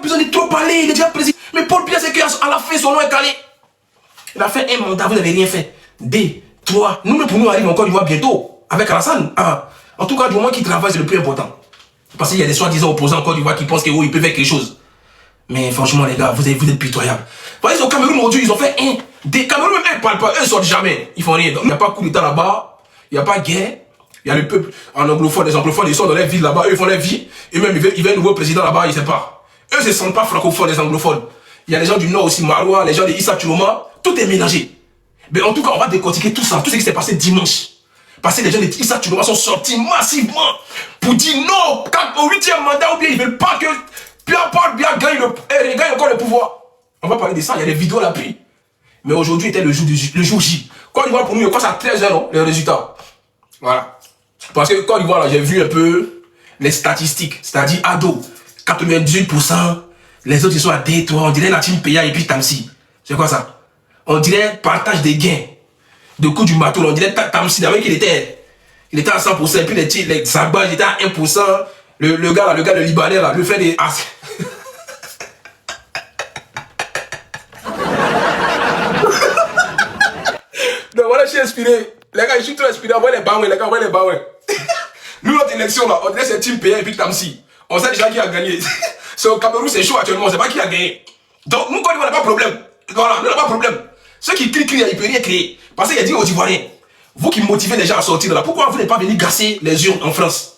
besoin de trop parler, il est déjà président. Mais Paul Biya, c'est qu'à la fin, son nom est calé. Il a fait un mandat, vous n'avez rien fait. 2, 3. Nous, pour nous, arrive encore, il voit bientôt. Avec Alassane. Ah. En tout cas, du moment qu'il travaille, c'est le plus important. Parce qu'il y a des soi-disant opposants encore, du voit qui pensent qu'ils peuvent faire quelque chose. Mais franchement, les gars, vous êtes pitoyables. Vous voyez, au Cameroun, aujourd'hui, ils ont fait un. Des Cameroun, même, ils ne parlent pas. Eux, ils sortent jamais. Ils font rien. Donc, il n'y a pas coup d'état là-bas. Il n'y a pas guerre. Il y a le peuple en anglophone. Les anglophones, ils sont dans les villes là-bas. Eux, ils font leur vie. Et même, il veut un nouveau président là-bas, ils ne savent pas. Eux, ils ne se sentent pas francophones, les anglophones. Il y a les gens du Nord aussi, Marois, les gens de Issa Chuloma. Tout est mélangé. Mais en tout cas, on va décortiquer tout ça. Tout ce qui s'est passé dimanche. Parce que les gens de Issa Chuloma sont sortis massivement pour dire non, au 8e mandat, ou bien ils ne veulent pas que Pierre-Paul Biya gagne encore le pouvoir. On va parler de ça, il y a des vidéos là puis. Mais aujourd'hui était le jour J. Côte d'Ivoire pour nous, il commence à 13h, les résultats. Voilà. Parce que Côte d'Ivoire, j'ai vu un peu les statistiques. C'est-à-dire Ado, 98%. Les autres, ils sont à D3. On dirait la team Peya et puis Tamsi. C'est quoi ça? On dirait partage des gains. De coup du marteau, on dirait Tamsi, d'abord qu'il était à 100%. Et puis les Zagba, il était à 1%. Le gars, le Libanais, là, le frère des... Donc voilà, je suis inspiré. Les gars, je suis trop inspiré. On voit les bawins, les gars, on voit les bawins. Nous, notre élection, là, on dirait c'est Team Peya et puis Tamsi. On sait déjà qui a gagné. C'est au Cameroun, c'est chaud actuellement, on ne sait pas qui a gagné. Donc, nous, quand on n'a pas de problème. Voilà, nous, on n'a pas de problème. Ceux qui crient, ils ne peuvent rien créer. Parce qu'il a dit aux Ivoiriens, vous qui motivez les gens à sortir de là, pourquoi vous n'êtes pas venu gasser les urnes en France?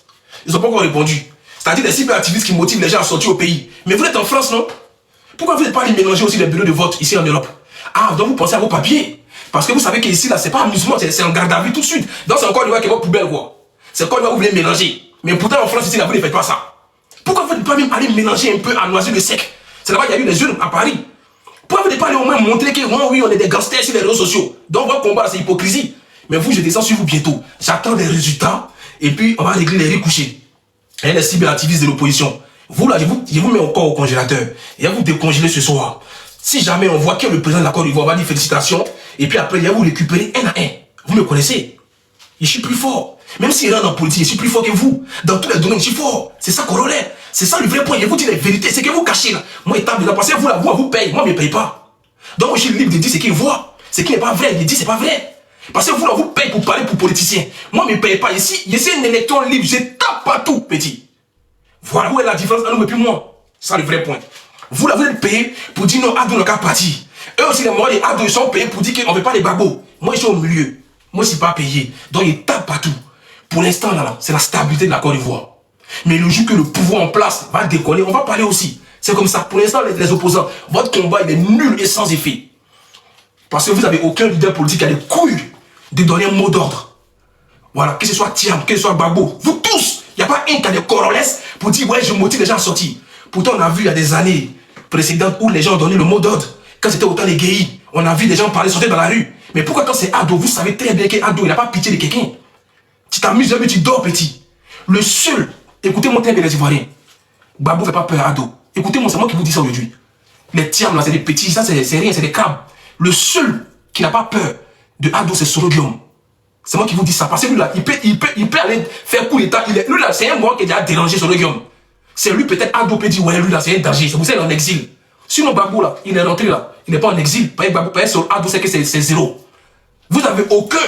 Ils n'ont pas encore répondu. C'est-à-dire des cyberactivistes qui motivent les gens à sortir au pays. Mais vous êtes en France, non? Pourquoi vous n'êtes pas allé mélanger aussi les bureaux de vote ici en Europe? Ah, donc vous pensez à vos papiers. Parce que vous savez qu'ici, là, c'est pas amusement, c'est en garde à vue tout de suite. Donc c'est encore une fois qui est votre poubelle, quoi. C'est encore une fois que vous voulez mélanger. Mais pourtant, en France, ici, là, vous ne faites pas ça. Pourquoi vous n'êtes pas même allé mélanger un peu à Noisy-le-Sec? C'est là-bas qu'il y a eu les urnes à Paris. Pourquoi vous n'êtes pas allé au moins montrer que oui, on est des gangsters sur les réseaux sociaux? Donc votre combat, c'est hypocrisie. Mais vous, je descends sur vous bientôt. J'attends des résultats et puis on va régler les recouchés. Et les cyberactivistes de l'opposition. Vous, là, je vous mets encore au congélateur. Et à vous décongeler ce soir. Si jamais on voit que le président de la Côte d'Ivoire va dire félicitations, et puis après, il va vous récupérer un à un. Vous me connaissez? Je suis plus fort. Même s'il rentre en politique, je suis plus fort que vous. Dans tous les domaines, je suis fort. C'est ça, corollaire. C'est ça le vrai point. Je vous dis la vérité. C'est que vous cachez là. Moi, étant dedans, parce que vous, là, vous payez. Moi, je ne paye pas. Donc, je suis libre de dire ce qu'il voit. Ce qui n'est pas vrai. Il dit, c'est pas vrai. Parce que vous, là, vous payez pour parler pour politiciens. Moi, je ne paye pas. Ici, je suis un électron libre. Je tape partout, petit. Voilà où est la différence entre nous et puis moi. C'est ça le vrai point. Vous, là, vous êtes payé pour dire non, Ado n'a qu'à partir. Eux aussi, les morts, les Ado, ils sont payés pour dire qu'on ne veut pas les babos. Moi, je suis au milieu. Moi, je ne suis pas payé. Donc, ils tapent partout. Pour l'instant, là, c'est la stabilité de la Côte d'Ivoire. Mais le jour que le pouvoir en place va décoller, on va parler aussi. C'est comme ça. Pour l'instant, les opposants, votre combat, il est nul et sans effet. Parce que vous n'avez aucun leader politique qui a les couilles de donner un mot d'ordre. Voilà, que ce soit Thiam, que ce soit Gbagbo, vous tous, il n'y a pas un qui a des corollaires pour dire, ouais, je motive les gens à sortir. Pourtant, on a vu il y a des années précédentes où les gens ont donné le mot d'ordre. Quand c'était autant les gays, on a vu des gens parler, sortir dans la rue. Mais pourquoi quand c'est Ado, vous savez très bien qu'Ado, il n'a pas pitié de quelqu'un. Tu t'amuses, mais tu dors, petit. Le seul, écoutez-moi très bien les Ivoiriens. Gbagbo ne fait pas peur à Ado. Écoutez-moi, c'est moi qui vous dis ça aujourd'hui. Les Thiam, là, c'est des petits, ça, c'est rien, c'est des crabes. Le seul qui n'a pas peur de Ado, c'est Soro Guillaume. C'est moi qui vous dis ça. Parce que lui, là, il peut aller faire coup d'état. Lui, là, c'est un moi qui a déjà dérangé Soro Guillaume. C'est lui, peut-être, Ado peut dire, ouais, lui, là, c'est un danger. C'est pour ça qu'il est en exil. Sinon, Gbagbo, là, il est rentré, là. Il n'est pas en exil. Par exemple, Ado, c'est que c'est zéro. Vous n'avez aucun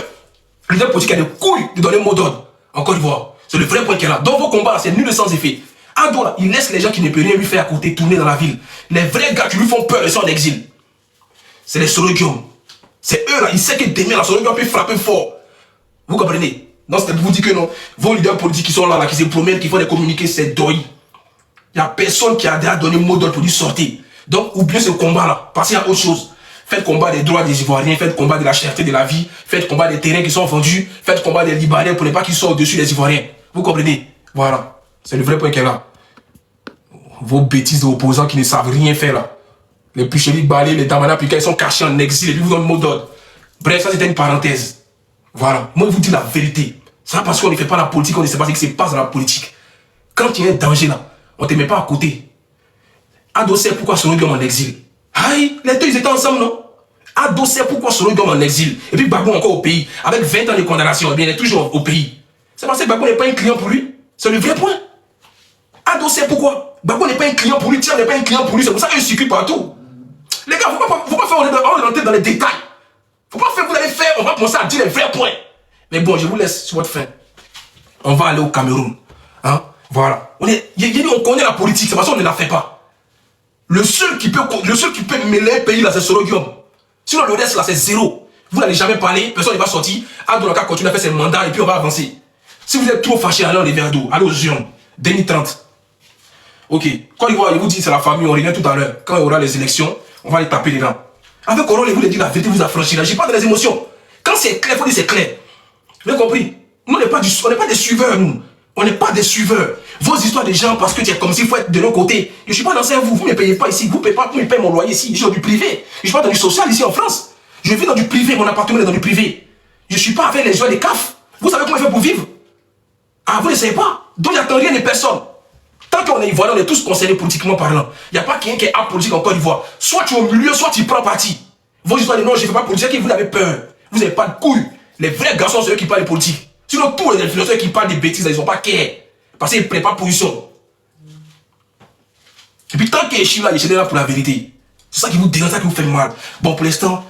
leader politique qui a des couilles de donner un mot d'ordre en Côte d'Ivoire. C'est le vrai point qu'il y a là. Dans vos combats, c'est nul et sans effet. Ado, là, il laisse les gens qui ne peuvent rien lui faire à côté tourner dans la ville. Les vrais gars qui lui font peur, ils sont en exil. C'est les Soro Guillaume. C'est eux, là, ils savent que demain, la Soro Guillaume peut frapper fort. Vous comprenez? Non, c'était pour vous dire que non. Vos leaders politiques qui sont là, qui se promènent, qui font des communiqués, c'est doi. Il n'y a personne qui a déjà donné un mot d'ordre pour lui sortir. Donc, oubliez ce combat-là. Passez à autre chose. Faites combat des droits des Ivoiriens, faites combat de la cherté de la vie, faites combat des terrains qui sont vendus, faites combat des Libanais pour ne pas qu'ils sortent au-dessus des Ivoiriens. Vous comprenez? Voilà. C'est le vrai point qu'il y a là. Vos bêtises d'opposants qui ne savent rien faire là. Les Pichelik Balé, les Damana Pika, ils sont cachés en exil et puis vous donnent le mot d'ordre. Bref, ça c'était une parenthèse. Voilà. Moi, je vous dis la vérité. C'est pas parce qu'on ne fait pas la politique, on ne sait pas ce qui se passe dans la politique. Quand il y a un danger là, on ne te met pas à côté. Ado sait pourquoi Soro Guillaume en exil. Aïe, les deux ils étaient ensemble, non? Ado sait pourquoi Soro Guillaume en exil. Et puis Gbagbo encore au pays. Avec 20 ans de condamnation, eh bien, il est toujours au pays. C'est parce que Gbagbo n'est pas un client pour lui. C'est le vrai point. Ado sait pourquoi. Gbagbo n'est pas un client pour lui, Thiam n'est pas un client pour lui, c'est pour ça qu'il circule partout. Les gars, faut pas faire rentrer dans les détails. Faut pas faire, vous allez faire, on va commencer à dire les vrais points. Mais bon, je vous laisse sur votre fin. On va aller au Cameroun. Hein? Voilà. On connaît la politique, c'est parce qu'on ne la fait pas. Le seul qui peut mêler le pays là, c'est Soro Guillaume. Sinon, le reste là, c'est zéro. Vous n'allez jamais parler, personne ne va sortir. Abdoulaka continue à faire ses mandats et puis on va avancer. Si vous êtes trop fâché, allez en les verres d'eau, allez aux urnes. 2030. Ok. Quand il vous dit c'est la famille, on revient tout à l'heure. Quand il y aura les élections, on va les taper les dents. Avec Coron, il vous dire la vérité, vous affranchir. J'ai pas de les émotions. Quand c'est clair, il faut dire c'est clair. Vous avez compris? Nous, on n'est pas des suiveurs, nous. On n'est pas des suiveurs. Vos histoires des gens, parce que tu es comme s'il faut être de l'autre côté. Je ne suis pas dans ça, vous ne me payez pas ici. Vous me payez mon loyer ici. Je suis dans du privé. Je ne suis pas dans du social ici en France. Je vis dans du privé. Mon appartement est dans du privé. Je ne suis pas avec les gens des CAF. Vous savez comment il fait pour vivre? Ah, vous ne savez pas. Donc, il n'y a rien de personne. Tant qu'on est ivoirien, on est tous concernés politiquement parlant. Il n'y a pas quelqu'un qui est apolitique en Côte d'Ivoire. Soit tu es au milieu, soit tu prends parti. Vos histoires de non, je ne fais pas politique, vous avez peur. Vous n'avez pas de couilles. Les vrais garçons, c'est eux qui parlent de politique. Sinon, tous les influenceurs qui parlent des bêtises, ils ne sont pas care. Parce qu'ils ne prennent pas position. Et puis, tant qu'il est là, il est là pour la vérité. C'est ça qui vous dérange, c'est ça qui vous fait mal. Bon, pour l'instant,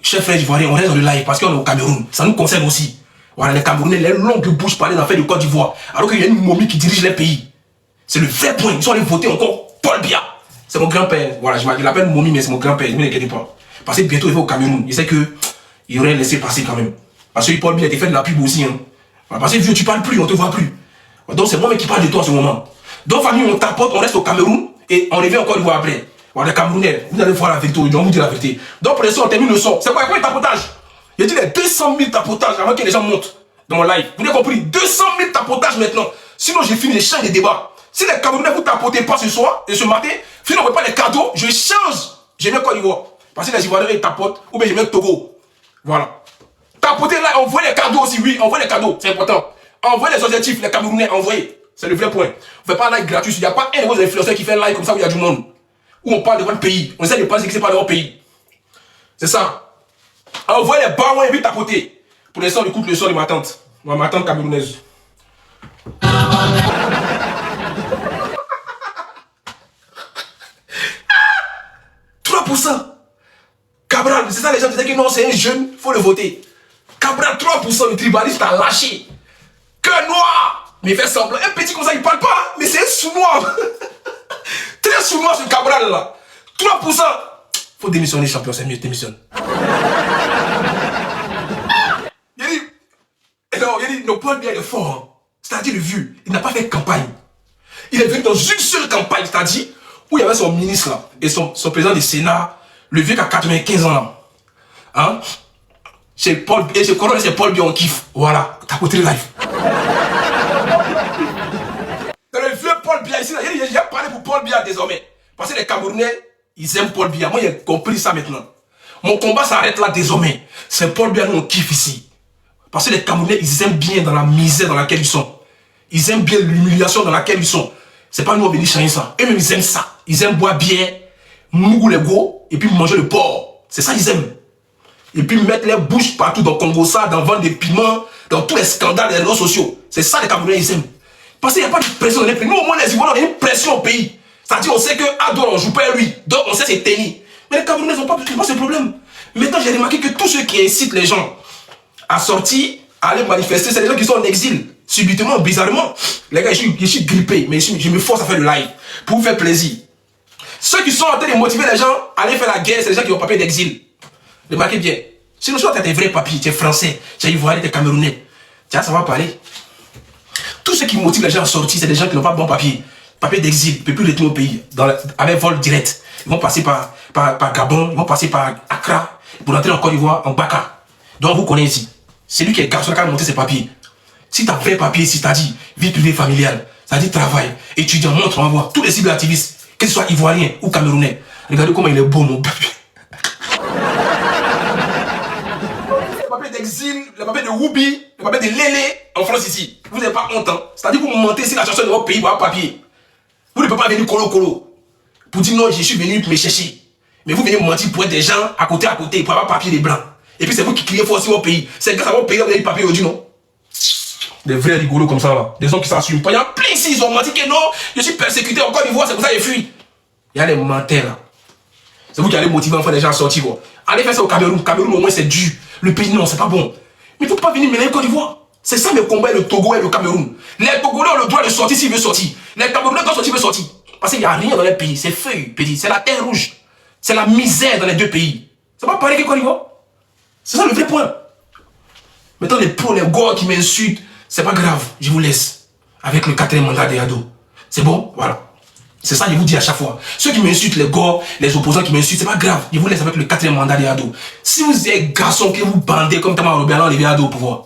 chers frères ivoiriens, on reste dans le live parce qu'on est au Cameroun. Ça nous concerne aussi. Voilà, les Camerounais, les longues bouches parlent d'affaires de Côte d'Ivoire. Alors qu'il y a une momie qui dirige les pays. C'est le vrai point. Ils sont allés voter encore Paul Biya. C'est mon grand-père. Voilà, je l'appelle momie, mais c'est mon grand-père. Ne m'inquiétez pas. Parce que bientôt, il va au Cameroun. Il sait qu'il aurait laissé passer quand même. Parce que Paul Biya a été fait de la pub aussi. Hein. Parce que vieux, tu parles plus, on te voit plus. Donc c'est moi-même qui parle de toi en ce moment. Donc famille, on tapote, on reste au Cameroun et on revient encore une fois après. Voilà, les Camerounais, vous allez voir la vérité, on vous dit la vérité. Donc pour l'instant, on termine le son. C'est quoi le tapotage? J'ai dit les 200 000 tapotages avant que les gens montent dans mon live. Vous avez compris? 200 000 tapotages maintenant. Sinon, j'ai fini les champs et les débats. Si les Camerounais vous tapotez pas ce soir et ce matin, sinon on ne veut pas les cadeaux, je change. Je mets Côte d'Ivoire. Parce que les Ivoiriens ils tapotent, ou bien je mets Togo. Voilà. Tapoter là, envoyez les cadeaux aussi, oui, envoyez les cadeaux, c'est important. Envoyez les objectifs, les Camerounais, envoyez. C'est le vrai point. On ne fait pas un like gratuit. Il n'y a pas un de vos influenceurs qui fait un like comme ça où il y a du monde. Où on parle de votre pays. On essaie de penser que c'est pas de votre pays. C'est ça. Envoyez les barons et puis tapoter. Pour l'instant, on écoute le son de ma tante. Ma tante camerounaise. 3%. Cabral, c'est ça les gens disaient que non, c'est un jeune, il faut le voter. Cabral, 3%, le tribaliste a lâché. Cœur noir. Mais il fait semblant. Un petit comme ça, il parle pas, mais c'est un sous-noir. Très sous-noir ce Cabral là. 3%. Faut démissionner, champion, c'est mieux, démissionne. Il dit, non, Paul Biya est fort. Hein. C'est-à-dire le vieux, il n'a pas fait campagne. Il est venu dans une seule campagne, c'est-à-dire où il y avait son ministre là, et son président du Sénat, le vieux qui a 95 ans là. Hein? Chez Paul Biya, chez Coron, c'est Paul Biya, on kiffe. Voilà, t'as côté le live. Dans le vieux Paul Biya ici, j'ai parlé pour Paul Biya désormais. Parce que les Camerounais, ils aiment Paul Biya. Moi, j'ai compris ça maintenant. Mon combat s'arrête là désormais. C'est Paul Biya, nous on kiffe ici. Parce que les Camerounais, ils aiment bien dans la misère dans laquelle ils sont. Ils aiment bien l'humiliation dans laquelle ils sont. C'est pas nous, on veut changer ça. Eux-mêmes, ils aiment ça. Ils aiment boire bière, mougou les gros, et puis manger le porc. C'est ça qu'ils aiment. Et puis mettre les bouches partout dans Congo, ça, dans vendre des piments, dans tous les scandales des réseaux sociaux. C'est ça les Camerounais, ils aiment. Parce qu'il n'y a pas de pression dans les pays. Nous, au moins, les Ivoiriens, on a une pression au pays. C'est-à-dire, on sait que Adol, on joue pas à lui. Donc, on sait c'est tennis. Mais les Camerounais n'ont pas ce problème. Maintenant, j'ai remarqué que tous ceux qui incitent les gens à sortir, à aller manifester, c'est les gens qui sont en exil. Subitement, bizarrement. Les gars, je suis grippé, mais je me force à faire le live. Pour vous faire plaisir. Ceux qui sont en train de motiver les gens à aller faire la guerre, c'est les gens qui ont papier d'exil. Remarquez bien. Sinon, tu as des vrais papiers, tu es français, tu es ivoirien, tu es camerounais. Tiens, ça va parler. Tous ceux qui motivent les gens à sortir, c'est des gens qui n'ont pas bon papier. Papier d'exil, ils ne peuvent plus retourner au pays, avec vol direct. Ils vont passer par Gabon, ils vont passer par Accra, pour entrer en Côte d'Ivoire, en Baka. Donc, vous connaissez ici. C'est lui qui est garçon qui a monté ses papiers. Si tu as vrai papier ici, c'est-à-dire vie privée familiale, c'est-à-dire travail, étudiant, montre, on va voir tous les cibles activistes, qu'ils soient ivoiriens ou camerounais. Regardez comment il est beau, mon papier. Le papier d'exil, le papier de Woubi, le papier de Lélé en France ici. Vous n'avez pas honte, hein? C'est-à-dire que vous mentez si la chanson de votre pays pour avoir papier. Vous ne pouvez pas venir colo. Pour dire non, je suis venu me chercher. Mais vous venez mentir pour être des gens à côté, pour avoir papier des blancs. Et puis c'est vous qui criez fort sur votre pays. C'est grâce à votre pays que vous avez le papier aujourd'hui, non? Des vrais rigolos comme ça, là. Des gens qui s'assument pas. Il y a plein ici, ils ont menti que non, je suis persécuté en Côte d'Ivoire, c'est pour ça que j'ai fui. Il y a les menteurs, là. C'est vous qui allez motiver enfin les gens à sortir, quoi. Allez faire ça au Cameroun. Cameroun, au moins, c'est dur. Le pays, non, c'est pas bon. Mais il ne faut pas venir mêler Côte d'Ivoire. C'est ça mes combats, le Togo et le Cameroun. Les Togolais ont le droit de sortir s'ils veulent sortir. Les Camerounais doivent sortir, s'ils veulent sortir. Parce qu'il n'y a rien dans les pays. C'est feuille, petit. C'est la terre rouge. C'est la misère dans les deux pays. C'est pas pareil que Côte d'Ivoire. C'est ça le vrai point. Maintenant, les pros, les gars qui m'insultent, c'est pas grave. Je vous laisse. Avec le 4e mandat des ados. C'est bon? Voilà. C'est ça, je vous dis à chaque fois. Ceux qui m'insultent, les gars, les opposants qui m'insultent, c'est pas grave. Je vous laisse avec le 4e mandat des ados. Si vous êtes garçon que vous bandez comme Tamara Robert, enlever ados au pouvoir.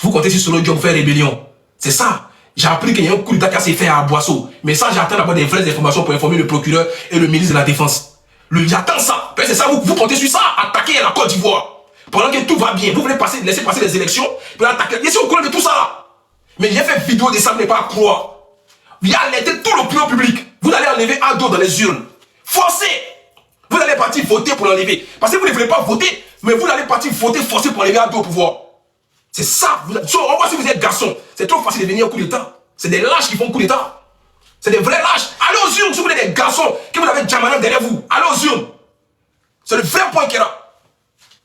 Vous comptez sur Solo Diop pour faire rébellion. C'est ça. J'ai appris qu'il y a un coup d'état qui s'est fait à Boisseau. Mais ça, j'attends d'avoir des vraies informations pour informer le procureur et le ministre de la Défense. J'attends ça. C'est ça, vous comptez sur ça, attaquer la Côte d'Ivoire. Pendant que tout va bien, vous voulez laisser passer les élections, puis attaquer. Et si on connaît de tout ça. Mais j'ai fait vidéo de ça, vous n'êtes pas à croire. Vous alertez tout l'opinion publique. Vous allez enlever Ado dans les urnes. Forcez. Vous allez partir voter pour l'enlever. Parce que vous ne voulez pas voter, mais vous allez partir voter forcer pour enlever Ado au pouvoir. C'est ça. On voit si vous êtes garçon. C'est trop facile de venir au coup d'état. C'est des lâches qui font coup d'état. C'est des vrais lâches. Allez aux urnes si vous êtes des garçons, que vous avez Djamana derrière vous. Allez aux urnes. C'est le vrai point qu'il y a là.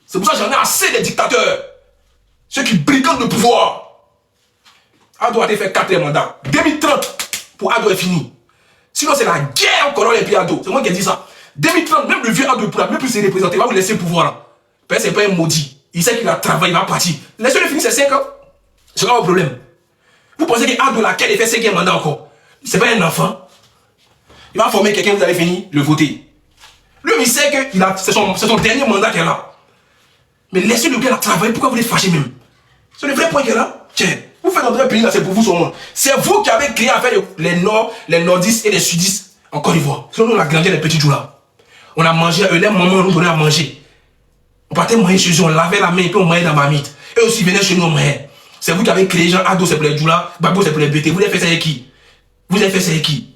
C'est pour ça que j'en ai assez des dictateurs. Ceux qui brigandent le pouvoir. Ado a été fait 4e mandat. 2030, pour Ado est fini. Sinon, c'est la guerre encore dans les pays Ado. C'est moi qui ai dit ça. 2030, même le vieux Ado pourra même plus se représenter. Il va vous laisser le pouvoir là. Ben, c'est pas un maudit. Il sait qu'il a travaillé, il va partir. Laissez-le finir ses 5 ans. C'est pas un problème. Vous pensez qu'Ado, laquelle il fait 5e mandat encore? C'est pas un enfant. Il va former quelqu'un, vous allez finir, le voter. Lui, il sait que c'est son dernier mandat qu'il a là. Mais laissez-le gars travailler, pourquoi vous les fâchez même? C'est le vrai point qu'il y a là. Tiens, vous faites dans un pays là, c'est pour vous seulement. C'est vous qui avez créé à faire les Nord, les Nordistes et les Sudistes en Côte d'Ivoire. Sinon, nous, on a grandi les petits jours là. On a mangé, les mamans nous donnaient à manger. On partait manger chez eux, on lavait la main et puis on mangeait dans ma mythe. Et aussi, ils venaient chez nous, on mangeait. C'est vous qui avez créé gens, Ado c'est pour les Djoula, Babo c'est pour les BT. Vous avez fait ça avec qui? Vous avez fait ça avec qui?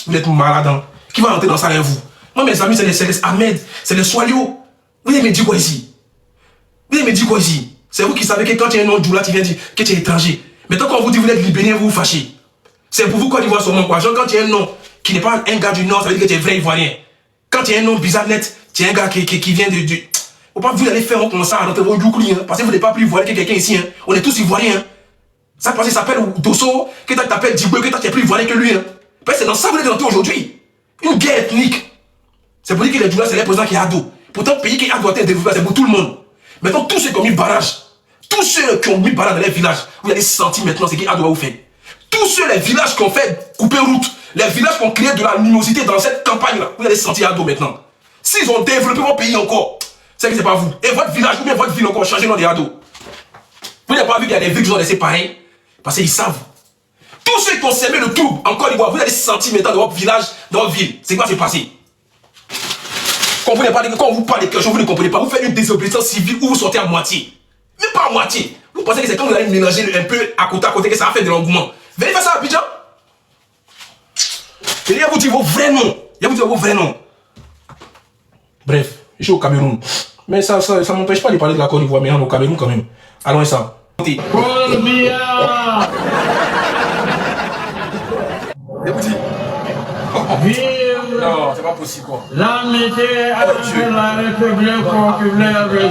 Vous êtes malade, hein? Qui va rentrer dans ça avec vous? Moi, mes amis, c'est les Ahmed, c'est les Swalio. Vous avez me dit quoi ici? Vous avez me dit quoi ici? C'est vous qui savez que quand il y a un nom de Djoula, tu viens dire que tu es étranger. Mais tant qu'on vous dit vous êtes libérien, vous vous fâchez. C'est pour vous Côte d'Ivoire seulement quoi. Genre quand il y a un nom qui n'est pas un gars du Nord, ça veut dire que tu es vrai Ivoirien. Quand il y a un nom bizarre net, tu es un gars qui vient de... Faut pas vous allez faire comme ça à rentrer au Djoukli, hein, parce que vous n'êtes pas plus Ivoirien que quelqu'un ici. Hein. On est tous Ivoiriens. Hein. Ça parce qu'il s'appelle Dosso, que tu t'appelles Djiboué, que tu es plus Ivoirien que lui. Hein. C'est dans ça que vous êtes rentré aujourd'hui. Une guerre ethnique. C'est pour dire que les Djoula, c'est les présidents qui est Ado. Pourtant, le pays qui a doit être développé, c'est pour tout le monde. Maintenant, tous ceux qui ont mis barrage, tous ceux qui ont mis barrage dans les villages, vous allez sentir maintenant ce qu'Ado va vous faire. Tous ceux, les villages qui ont fait couper route, les villages qui ont créé de l'animosité dans cette campagne-là, vous allez sentir Ado maintenant. S'ils ont développé votre pays encore, c'est que c'est pas vous. Et votre village, ou bien votre ville encore, changez le nom des Ado. Vous n'avez pas vu qu'il y a des villes qui ont laissé pareil, parce qu'ils savent. Tous ceux qui ont semé le trouble en Côte d'Ivoire, vous allez sentir maintenant dans votre village, dans votre ville. C'est quoi qui va se passer? Quand on vous parle de quelque chose, vous ne comprenez pas. Vous faites une désobéissance civile où vous sortez à moitié. Même pas à moitié. Vous pensez que c'est quand vous allez mélanger un peu à côté que ça va faire de l'engouement. Venez faire ça à Abidjan. Venez vous dire vos vrais noms. Je vais vous dire vos vrais noms. Bref, je suis au Cameroun. Mais ça ne m'empêche pas de parler de la Côte d'Ivoire, mais au Cameroun quand même. Allons ça. Paul Biya. Je vous dis. Non, c'est pas possible quoi. L'amitié avec la République populaire de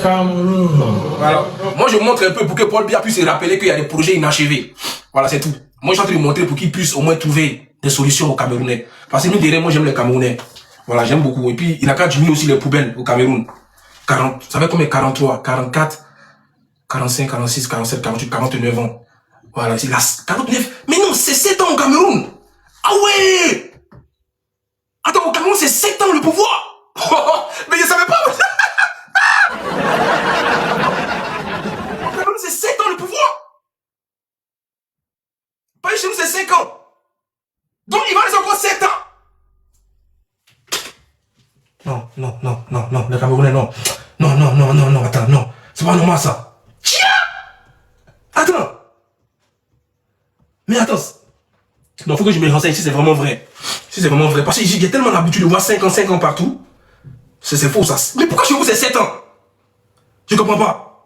Cameroun. Voilà. Moi je montre un peu pour que Paul Biya puisse se rappeler qu'il y a des projets inachevés. Voilà, c'est tout. Moi je suis en train de montrer pour qu'il puisse au moins trouver des solutions aux Camerounais. Parce que nous derrière moi j'aime les Camerounais. Voilà, j'aime beaucoup. Et puis il a qu'à diminuer aussi les poubelles au Cameroun. 40, ça fait combien? 43, 44, 45, 46, 47, 48, 49 ans. Voilà, c'est la 49. Mais non, c'est 7 ans au Cameroun. Ah ouais! Attends, au Cameroun, c'est 7 ans le pouvoir! Mais je savais pas! Au Cameroun, c'est 7 ans le pouvoir! Pas chez nous, c'est 5 ans! Donc, il va rester encore 7 ans! Non, les Camerounais, non. Non, attends, non. C'est pas normal, ça. Tiens! Attends! Mais attends. Donc, il faut que je me renseigne si c'est vraiment vrai. Si c'est vraiment vrai. Parce que j'ai tellement l'habitude de voir 5 ans partout. C'est faux, ça. Mais pourquoi chez vous, c'est 7 ans? Je comprends pas.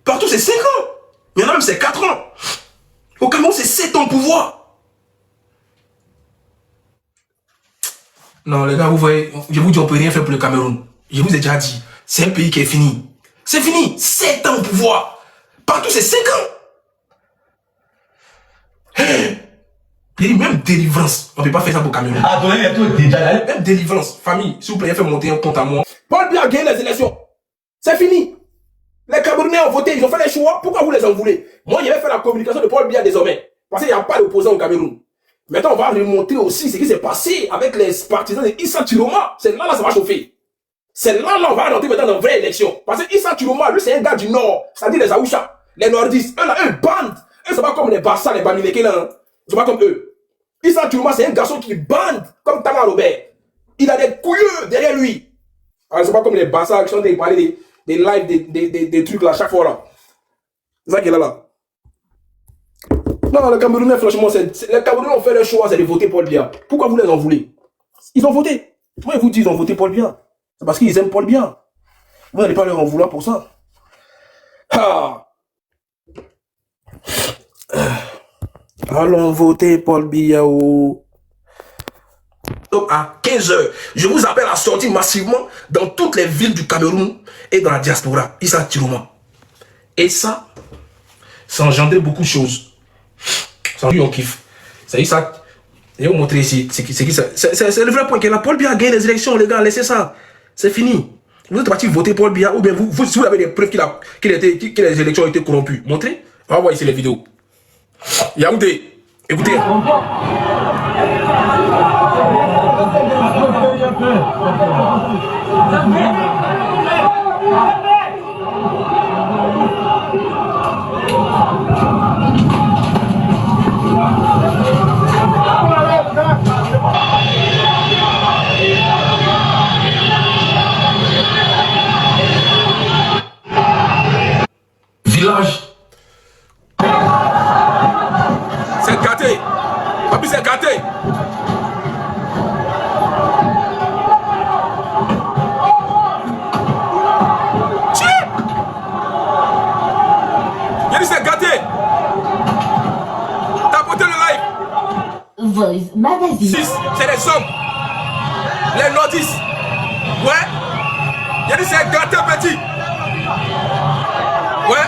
Partout, c'est 5 ans. Il y en a même, c'est 4 ans. Au Cameroun, c'est 7 ans de pouvoir. Non, les gars, vous voyez, je vous dis, on ne peut rien faire pour le Cameroun. Je vous ai déjà dit, c'est un pays qui est fini. C'est fini. 7 ans au pouvoir. Partout, c'est 5 ans. Même délivrance. On ne peut pas faire ça pour le Cameroun. Même délivrance. Famille, s'il vous plaît, faites monter un compte à moi. Paul Biya a gagné les élections. C'est fini. Les Camerounais ont voté, ils ont fait les choix. Pourquoi vous les en voulez? Moi, je vais faire la communication de Paul Biya désormais. Parce qu'il n'y a pas d'opposant au Cameroun. Maintenant, on va lui montrer aussi ce qui s'est passé avec les partisans de Issa Chiloma. C'est là, ça va chauffer. C'est là, on va rentrer maintenant dans une vraie élection. Parce que Issa Chiloma, lui, c'est un gars du Nord. C'est-à-dire les Aoucha, les Nordistes. Eux, là, eux, bandent. Eux, c'est pas comme les Bassa, les Bamileke, là. C'est pas comme eux. Issa Chiloma, c'est un garçon qui bande comme Tama Robert. Il a des couilleux derrière lui. Alors, c'est pas comme les Bassa qui sont des parler des lives, des trucs là, chaque fois là. C'est ça qu'il est là. Non, le Camerounais, franchement, les Camerounais ont fait le choix, c'est de voter Paul Biya. Pourquoi vous les en voulez? Ils ont voté. Pourquoi ils vous disent qu'ils ont voté Paul Biya? C'est parce qu'ils aiment Paul Biya. Vous n'allez pas leur en vouloir pour ça. Ah. Allons voter Paul Biya. Donc à 15 h, je vous appelle à sortir massivement dans toutes les villes du Cameroun et dans la diaspora. Issa Chiloma. Et ça engendre beaucoup de choses. Ça, on kiffe. C'est ça. Et on montre ici. C'est le vrai point que la Paul Biya a gagné les élections, les gars. Laissez ça. C'est fini. Vous êtes parti voter Paul Biya ou bien si vous avez des preuves que les élections ont été corrompues. Montrez. On va voir ici les vidéos. Yaoundé. Écoutez. Village. C'est gâté. Papi, c'est gâté. C'est gâté. T'as porté le live. Voice Magazine. 6, c'est les hommes. Les nordistes. Ouais. Il a dit c'est gâté petit. Ouais.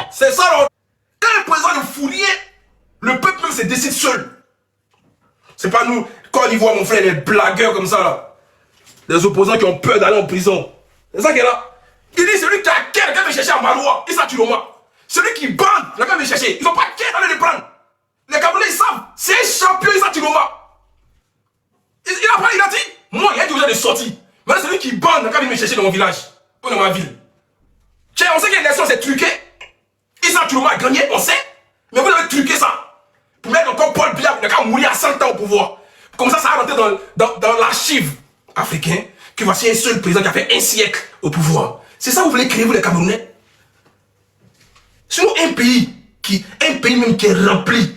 C'est ça, quand le président de Fourier, le peuple même se décide seul. C'est pas nous, quand on y voit mon frère, les blagueurs comme ça là, des opposants qui ont peur d'aller en prison. C'est ça qu'il est là. Il dit celui qui a quel, qui veut chercher à Maroua, Issa Chiloma. Celui qui bande, le gars veut chercher. Ils n'ont pas qu'à aller les prendre. Les Camerounais ils savent, c'est un champion Issa Chiloma. Il a dit, moi il y a déjà des sorties. Mais celui qui bande, le gars vient me chercher dans mon village, ou dans ma ville. Tiens, on sait que l'élection c'est truqué. Issa Chiloma a gagné, on sait. Mais vous avez truqué ça. Pour mettre encore Paul Biya, le gars mourir à 100 ans au pouvoir. Comme ça va rentrer dans l'archive africain que voici un seul président qui a fait un siècle au pouvoir. C'est ça que vous voulez créer, vous les Camerounais? Sinon, un pays même qui est rempli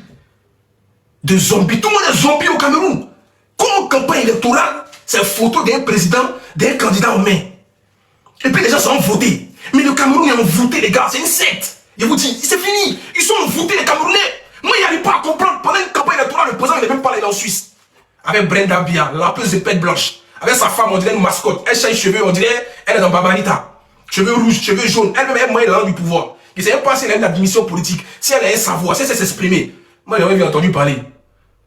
de zombies. Tout le monde est zombie au Cameroun. Comme campagne électorale, c'est une photo d'un président, d'un candidat en main. Et puis les gens sont votés. Mais le Cameroun, ils ont voté, les gars, c'est une secte. Je vous dis, c'est fini. Ils sont votés, les Camerounais. Moi, il n'arrive pas à comprendre. Pendant une campagne électorale, le président n'est même pas allé en Suisse. Avec Brenda Biya, la plus de pète blanche. Avec sa femme, on dirait une mascotte. Elle change les cheveux, on dirait, elle est dans Babanita. Cheveux rouges, cheveux jaunes. Elle-même, elle est dans du pouvoir. Il ne sait même pas si elle a une admission politique, si elle a un savoir, si elle sait s'exprimer. Moi, j'ai jamais entendu parler.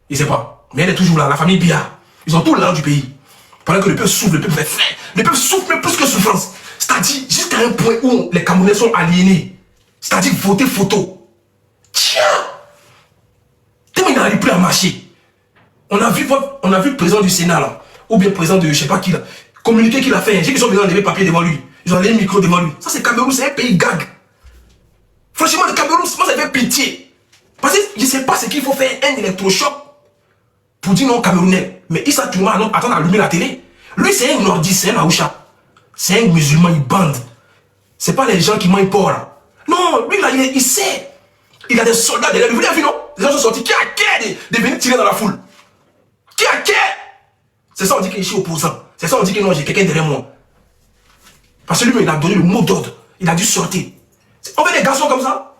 Il ne sait pas. Mais elle est toujours là, la famille Biya. Ils ont tout l'argent du pays. Pendant que le peuple souffre, le peuple fait faim. Le peuple souffre même plus que souffrance. C'est-à-dire, jusqu'à un point où les Camerounais sont aliénés. C'est-à-dire, voter photo. Tiens! Tellement il n'arrive plus à marcher. On a vu le président du Sénat, là. Ou bien le président de je ne sais pas qui, là. Communiqué qu'il a fait. J'ai qu'ils ont besoin de lever papier devant lui. Ils ont levé le micro devant lui. Ça, c'est Cameroun, c'est un pays gag. Franchement, le Cameroun, moi, ça fait pitié. Parce que je ne sais pas ce qu'il faut faire, un électrochoc pour dire non Camerounais. Mais Issa Touma attend d'allumer la télé. Lui, c'est un nordiste, c'est un Aoucha. C'est un musulman, il bande. C'est pas les gens qui mangent porc là. Non, lui là, il sait. Il a des soldats derrière lui. Vous l'avez vu, non? Les gens sont sortis. Qui a qu'à de venir tirer dans la foule? Qui a qu'à? C'est ça, on dit que je suis opposant. C'est ça, on dit que non, j'ai quelqu'un derrière moi. Parce que lui, il a donné le mot d'ordre. Il a dû sortir. On veut des garçons comme ça.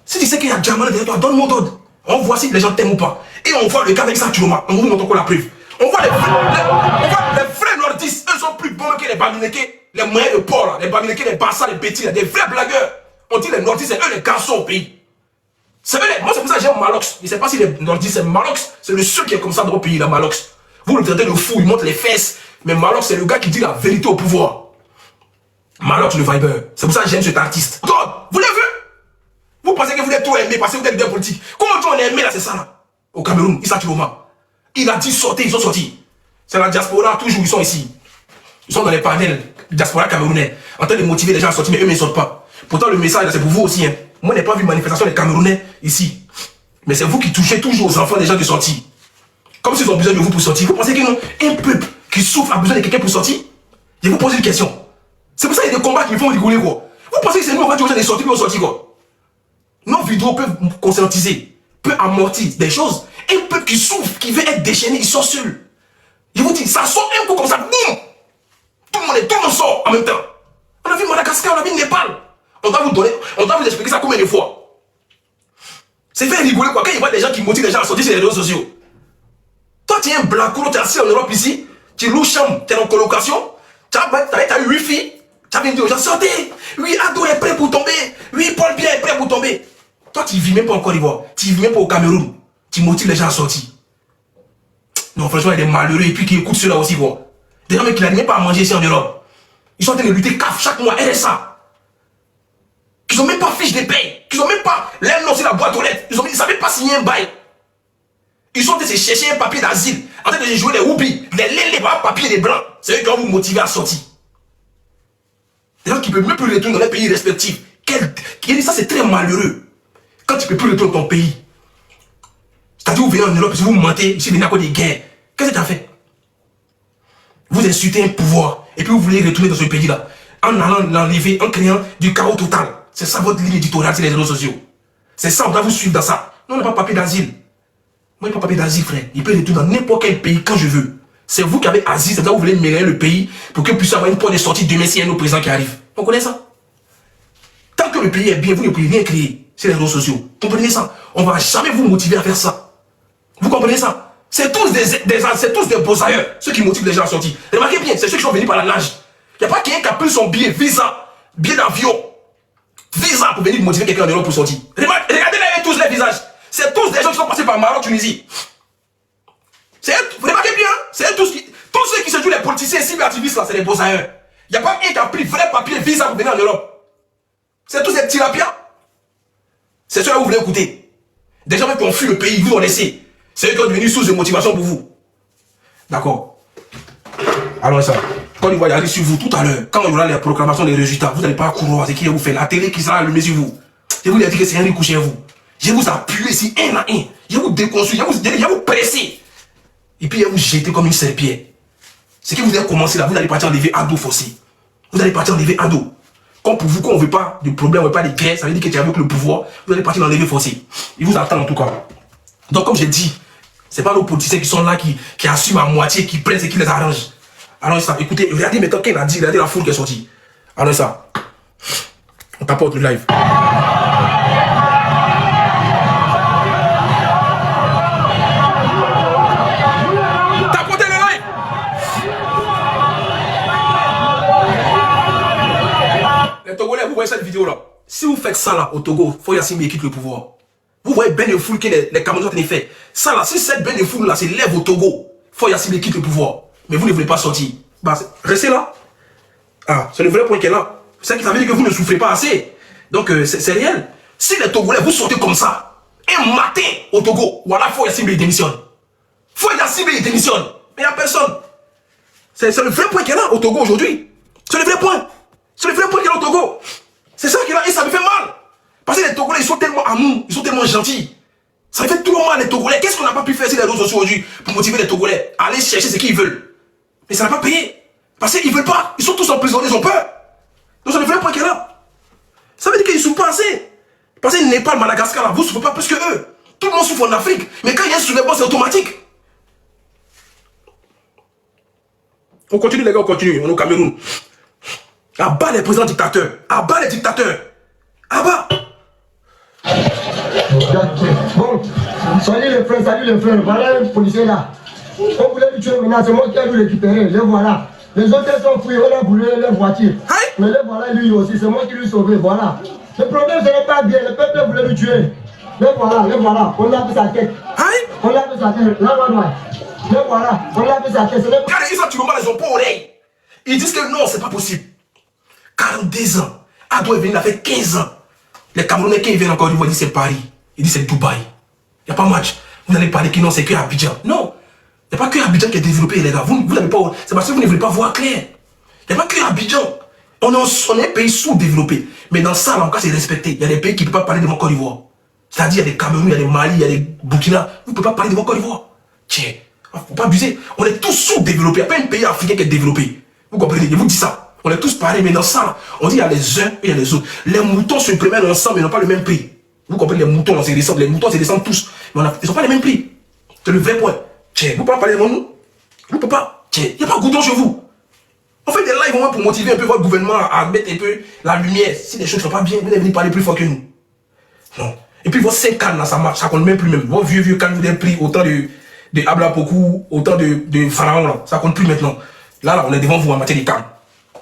Si tu sais qu'il y a Djamana derrière toi, donne le mot d'ordre. On voit si les gens t'aiment ou pas. Et on voit le cas avec Issa Touma. On vous montre encore la preuve. On voit les vrais nordistes. Eux sont plus bons que les Baminékés. Les moyens de port, là. Les Baminékés, les Bassa, les Bétis, des vrais blagueurs. On dit les nordistes, c'est eux les garçons au pays. C'est eux moi, c'est pour ça que j'aime Malox. Je ne sais pas si les nordistes, c'est Malox. C'est le seul qui est comme ça dans le pays, là, Malox. Vous le traitez de fou, il monte les fesses. Mais Malox, c'est le gars qui dit la vérité au pouvoir. Malox, le Viber. C'est pour ça que j'aime cet artiste. Vous l'avez vu? Vous pensez que vous êtes tout aimé parce que vous êtes bien politique. Comment on est aimé là, c'est ça là? Au Cameroun, Issa Touma. Il a dit sortez, ils sont sortis. C'est la diaspora, toujours, ils sont ici. Ils sont dans les panels, diaspora camerounais, en train de motiver les gens à sortir, mais eux ne sortent pas. Pourtant, le message, c'est pour vous aussi. Hein. Moi, je n'ai pas vu manifestation des Camerounais ici. Mais c'est vous qui touchez toujours aux enfants des gens de sortir. Comme s'ils ont besoin de vous pour sortir. Vous pensez que non, un peuple qui souffre a besoin de quelqu'un pour sortir? Je vais vous poser une question. C'est pour ça qu'il y a des combats qui me font rigoler, quoi. Vous pensez que c'est nous, on va dire aux gens de sortir, puis on sortit, quoi. Nos vidéos peuvent conscientiser, peuvent amortir des choses. Un peuple qui souffre, qui veut être déchaîné, il sort seul. Je vous dis, ça sort un coup comme ça, boum! Tout le monde sort en même temps. On a vu Madagascar, on a vu Népal. On doit vous expliquer ça combien de fois. C'est fait rigoler, quoi. Quand il voit des gens qui motivent les gens à sortir sur les réseaux sociaux. Toi, tu es un blanco, tu es assis en Europe ici, tu loues chambre, tu es en colocation, tu as eu 8 filles, tu as dit aux gens, sortez! Oui, Ado est prêt pour tomber. Oui, Paul Biya est prêt pour tomber. Toi, tu ne vis même pas en Côte d'Ivoire. Tu ne vis même pas au Cameroun. Tu motives les gens à sortir. Non, franchement, il y a des malheureux et puis qui écoutent cela aussi, quoi. Des gens qui n'arrivent même pas à manger ici en Europe. Ils sont en train de lutter CAF chaque mois, RSA. Qui n'ont même pas fiche de paye. Qui n'ont même pas l'air non, c'est la boîte aux lettres. Ils ne savaient pas signer un bail. Ils sont en train de chercher un papier d'asile. En train de jouer les whoopis, les papiers des blancs. C'est eux qui vont vous motiver à sortir. Des gens qui ne peuvent même plus retourner dans les pays respectifs. Ça, c'est très malheureux. Quand tu ne peux plus retourner dans ton pays. C'est-à-dire, vous venez en Europe, vous mentez, ici, vous venez à cause des guerres. Qu'est-ce que tu as fait? Vous insultez un pouvoir, et puis vous voulez retourner dans ce pays-là, en allant l'enlever, en créant du chaos total. C'est ça votre ligne éditoriale sur les réseaux sociaux. C'est ça, on doit vous suivre dans ça. Nous, on n'a pas papier d'asile. Moi, je n'ai pas papier d'asile, frère. Il peut retourner dans n'importe quel pays quand je veux. C'est vous qui avez asile, c'est ça, vous voulez mêler le pays pour que vous puissiez avoir une porte de sortie demain s'il y a un autre président qui arrive. On connaît ça? Tant que le pays est bien, vous ne pouvez rien créer sur les réseaux sociaux. Comprenez ça? On ne va jamais vous motiver à faire ça. Vous comprenez ça? C'est tous des beaux ailleurs, ceux qui motivent les gens à sortir. Remarquez bien, c'est ceux qui sont venus par la nage. Il n'y a pas quelqu'un qui a pris son billet, visa, billet d'avion, visa pour venir motiver quelqu'un en Europe pour sortir. Regardez là, tous les visages. C'est tous des gens qui sont passés par Maroc, Tunisie. Remarquez bien, c'est tous ceux qui se jouent les politiciens cibles activistes là, c'est des beaux ailleurs. Il n'y a pas quelqu'un qui a pris vrai papier, visa pour venir en Europe. C'est tous des tilapias. C'est ceux-là que vous voulez écouter. Des gens qui ont fui le pays, vous ont laissé. C'est eux qui ont devenu source de motivation pour vous. D'accord. Alors ça, quand il va y aller sur vous tout à l'heure, quand il y aura les proclamations des résultats, vous n'allez pas courir, c'est qui vous fait la télé qui sera allumée sur vous. Je vous ai dit que c'est un couché chez vous. Je vais vous appuyer ici un à un. Je vais vous déconstruire, je vais vous presser. Et puis je vais vous jeter comme une serpillère. Ce que vous allez commencer là, vous allez partir enlever Ado forcé. Vous allez partir enlever Ado. Comme pour vous, quand on ne veut pas de problème, on ne veut pas de guerre, ça veut dire que tu es avec le pouvoir, vous allez partir enlever forcé. Ils vous attendent en tout cas. Donc comme j'ai dit, c'est pas nos politiciens qui sont là, qui assument à moitié, qui prennent et qui les arrangent. Alors ça, écoutez, regardez maintenant qu'il a dit, regardez la foule qui est sortie. Alors ça, on tapote le live. Tapotez le live. Les Togolais, vous voyez cette vidéo là. Si vous faites ça là au Togo, faut y assumer quitte le pouvoir. Vous voyez Ben de foule que les Camerounais ont fait. Ça là, si cette Ben de foule là s'élève au Togo, faut y assumer quitte le pouvoir. Mais vous ne voulez pas sortir. Bah, restez là. Ah, c'est le vrai point qui est là. C'est ça veut dire que vous ne souffrez pas assez. Donc, c'est réel. Si les Togolais, vous sortez comme ça, un matin au Togo, voilà, faut y assumer, il démissionne. Faut y assumer, il démissionne. Mais il n'y a personne. C'est le vrai point qui est là au Togo aujourd'hui. C'est le vrai point. C'est le vrai point qui est là au Togo. C'est ça qui est là et ça me fait mal. Parce que les Togolais, ils sont tellement amours, ils sont tellement gentils. Ça fait tout le mal les Togolais. Qu'est-ce qu'on n'a pas pu faire sur les réseaux sociaux aujourd'hui pour motiver les Togolais à aller chercher ce qu'ils veulent? Mais ça n'a pas payé. Parce qu'ils ne veulent pas. Ils sont tous emprisonnés, ils ont peur. Donc c'est le vrai point qu'il y a là. Ça veut dire qu'ils ne souffrent pas assez. Parce que Népal, Madagascar, là, vous ne souffrez pas plus que eux. Tout le monde souffre en Afrique. Mais quand il y a un soulèvement, c'est automatique. On continue, les gars, on continue. On est au Cameroun. À bas les présidents dictateurs. À bas les dictateurs. À bas. Bon, salut les frères, voilà un policier là. On voulait lui tuer maintenant, c'est moi qui ai dû récupérer, les voilà. Les autres sont fouillés, on a brûlé leur voiture. Mais les voilà lui aussi, c'est moi qui lui ai sauvé, voilà. Le problème ce n'est pas bien, le peuple voulait lui tuer. Les voilà, on a vu sa tête. On a vu sa tête, là, les voilà, on a vu sa tête. Regardez, ils ont tué ils ont pas oreille. Ils disent que non, c'est pas possible. 42 ans. Ado est venu, il a fait 15 ans. Les Camerounais qui viennent encore, ils disent c'est Paris. Ils disent c'est Dubaï. Il n'y a pas match. Vous allez parler que non, c'est que Abidjan. Non. Il n'y a pas que Abidjan qui est développé, les gars. Vous n'avez pas. C'est parce que vous ne voulez pas voir clair. Il n'y a pas que Abidjan. On est un pays sous-développé. Mais dans ça, là, encore, c'est respecté. Il y a des pays qui ne peuvent pas parler devant Côte d'Ivoire. C'est-à-dire, il y a des Cameroun, il y a des Mali, il y a des Burkina. Vous ne pouvez pas parler devant Côte d'Ivoire. Tiens, il ne faut pas abuser. On est tous sous-développés. Il n'y a pas un pays africain qui est développé. Vous comprenez? Je vous dis ça. On est tous pareils, mais dans ça, on dit il y a les uns et il y a les autres. Les moutons se promènent ensemble, ils n'ont pas le même prix. Vous comprenez? Les moutons, on se descend. Les moutons se descendent tous. Mais ils n'ont pas les mêmes prix. C'est le vrai point. Tiens, vous ne pouvez pas parler devant nous. Vous ne pouvez pas. Tiens, il n'y a pas de goudron chez vous. On fait des lives au moins pour motiver un peu votre gouvernement à mettre un peu la lumière. Si les choses ne sont pas bien, vous devez parler plus fort que nous. Non. Et puis vos 5 cannes là, ça marche, ça compte même plus même. Vos vieux cannes, vous avez pris autant de Ablapoku, autant de Pharaon là. Ça compte plus maintenant. Là, on est devant vous en matière de cannes.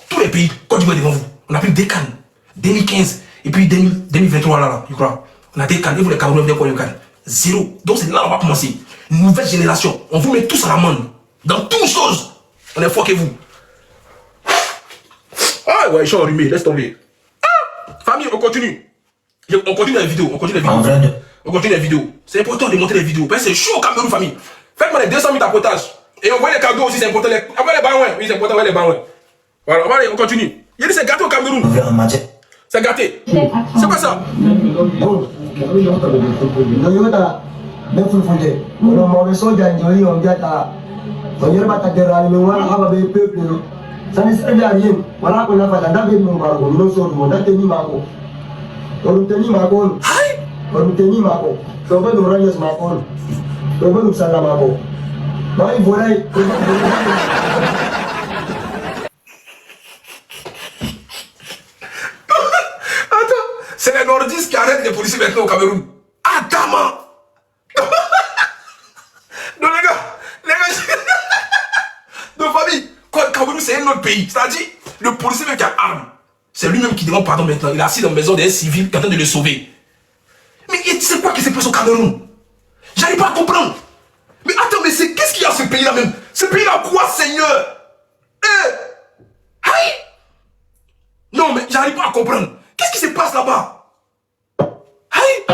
Tous les pays, Côte d'Ivoire est devant vous. On a pris des cannes. 2015 et puis 2023 là, je crois. On a des cannes. Et vous les Camerounais, vous avez combien de cannes? 0. Donc c'est là on va commencer. Nouvelle génération. On vous met tous à l'amende. Dans toutes choses. On est fort que vous. Ah ouais, ils sont enrhumés, laisse tomber. Ah, famille, on continue. On continue la vidéo. On continue la vidéo. C'est important de monter les vidéos. Parce que c'est chaud au Cameroun, famille. Faites-moi les 200 000 tapotages. Et on voit les cadeaux aussi, c'est important. On voit les barouins. Oui, c'est important, on voit les barouins. Voilà, on continue. Il dit c'est gâté au Cameroun. C'est gâté. C'est quoi ça? Ça ne sert à rien. Voilà qu'on a fait la dame de mon baron. Nous sommes mon atelier Mako. On nous tenit Mako. On nous tenit Mako. On va nous rendre Mako. On va nous saler Mako. Moi, il voilà. Attends, c'est les nordistes qui arrêtent les policiers maintenant au Cameroun. Adama. Non, les gars. De famille. Le Cameroun, c'est un autre pays. C'est-à-dire, le policier même qui a arme, c'est lui-même qui demande pardon maintenant. Il est assis dans la maison d'un civil qui est en train de le sauver. Mais c'est quoi qui se passe au Cameroun? J'arrive pas à comprendre. Mais attends, mais qu'est-ce qu'il y a ce pays-là même? Ce pays-là, quoi, Seigneur? Aïe! Non, mais j'arrive pas à comprendre. Qu'est-ce qui se passe là-bas? Aïe!